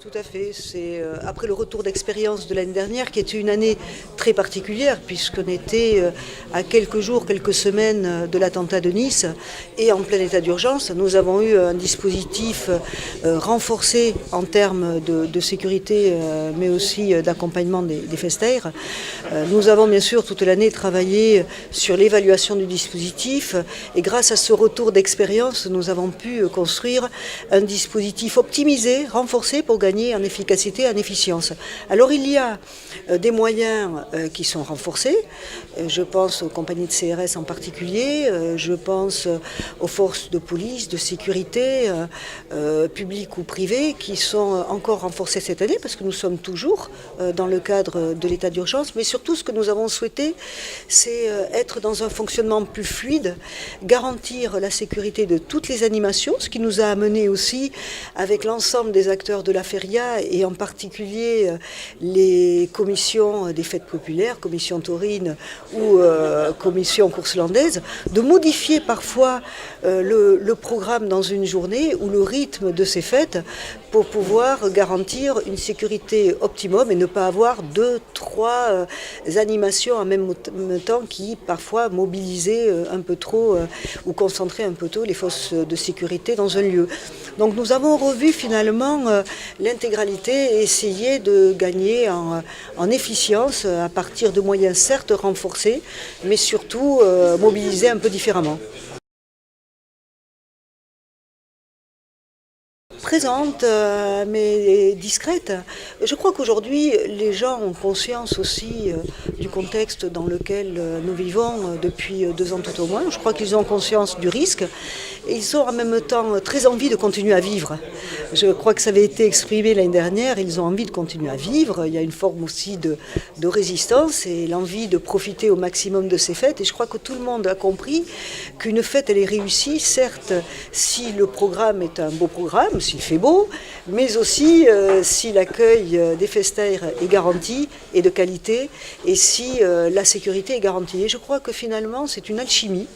Tout à fait, c'est après le retour d'expérience de l'année dernière qui était une année très particulière puisqu'on était à quelques jours, quelques semaines de l'attentat de Nice et en plein état d'urgence. Nous avons eu un dispositif renforcé en termes de sécurité mais aussi d'accompagnement des festeurs. Nous avons bien sûr toute l'année travaillé sur l'évaluation du dispositif et grâce à ce retour d'expérience, nous avons pu construire un dispositif optimisé, renforcé pour gagner en efficacité, en efficience. Alors il y a des moyens qui sont renforcés, je pense aux compagnies de CRS en particulier, je pense aux forces de police, de sécurité, publiques ou privées, qui sont encore renforcées cette année, parce que nous sommes toujours dans le cadre de l'état d'urgence, mais surtout ce que nous avons souhaité, c'est être dans un fonctionnement plus fluide, garantir la sécurité de toutes les animations, ce qui nous a amené aussi avec l'ensemble des acteurs de la feria et en particulier les commissions des fêtes populaires, commission taurine ou commission course landaise, de modifier parfois le programme dans une journée ou le rythme de ces fêtes pour pouvoir garantir une sécurité optimum et ne pas avoir 2-3 animations en même temps qui parfois mobilisaient un peu trop ou concentraient un peu trop les forces de sécurité dans un lieu. Donc nous avons revu finalement l'intégralité et essayé de gagner en efficience à partir de moyens certes renforcés, mais surtout mobilisés un peu différemment. Présente, mais discrète. Je crois qu'aujourd'hui, les gens ont conscience aussi du contexte dans lequel nous vivons depuis 2 ans tout au moins. Je crois qu'ils ont conscience du risque et ils ont en même temps très envie de continuer à vivre. Je crois que ça avait été exprimé l'année dernière, ils ont envie de continuer à vivre. Il y a une forme aussi de résistance et l'envie de profiter au maximum de ces fêtes. Et je crois que tout le monde a compris qu'une fête, elle est réussie, certes, si le programme est un beau programme, s'il fait beau, mais aussi si l'accueil des festeurs est garanti et de qualité et si la sécurité est garantie. Et je crois que finalement c'est une alchimie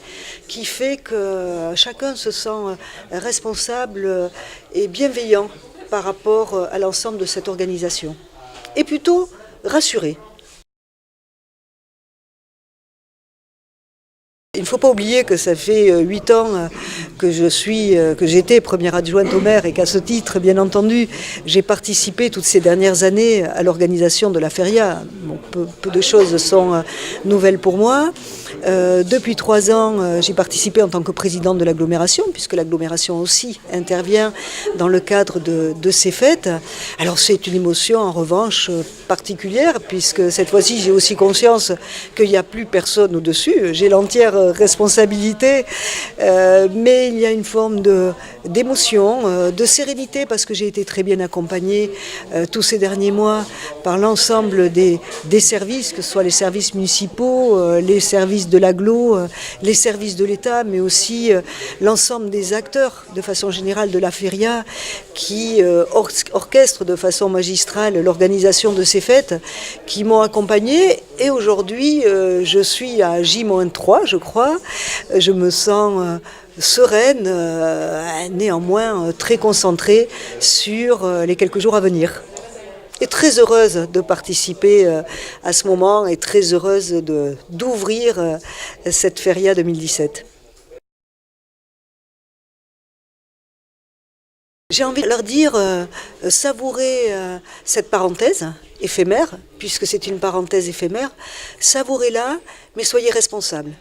qui fait que chacun se sent responsable et bienveillant par rapport à l'ensemble de cette organisation. Et plutôt rassuré. Il ne faut pas oublier que ça fait 8 ans que j'étais première adjointe au maire et qu'à ce titre, bien entendu, j'ai participé toutes ces dernières années à l'organisation de la feria. Bon, peu de choses sont nouvelles pour moi. Depuis 3 ans, j'ai participé en tant que présidente de l'agglomération, puisque l'agglomération aussi intervient dans le cadre de ces fêtes. Alors c'est une émotion en revanche particulière, puisque cette fois-ci j'ai aussi conscience qu'il n'y a plus personne au-dessus. J'ai l'entière responsabilité, mais il y a une forme d'émotion, de sérénité, parce que j'ai été très bien accompagnée tous ces derniers mois par l'ensemble des services, que ce soit les services municipaux, les services de l'agglo, les services de l'État, mais aussi l'ensemble des acteurs de façon générale de la feria qui orchestrent de façon magistrale l'organisation de ces fêtes, qui m'ont accompagnée. Et aujourd'hui, je suis à J-3, je crois. Je me sens sereine, néanmoins très concentrée sur les quelques jours à venir. Et très heureuse de participer à ce moment et très heureuse d'ouvrir cette feria 2017. J'ai envie de leur dire, savourez cette parenthèse éphémère, puisque c'est une parenthèse éphémère, savourez-la, mais soyez responsables.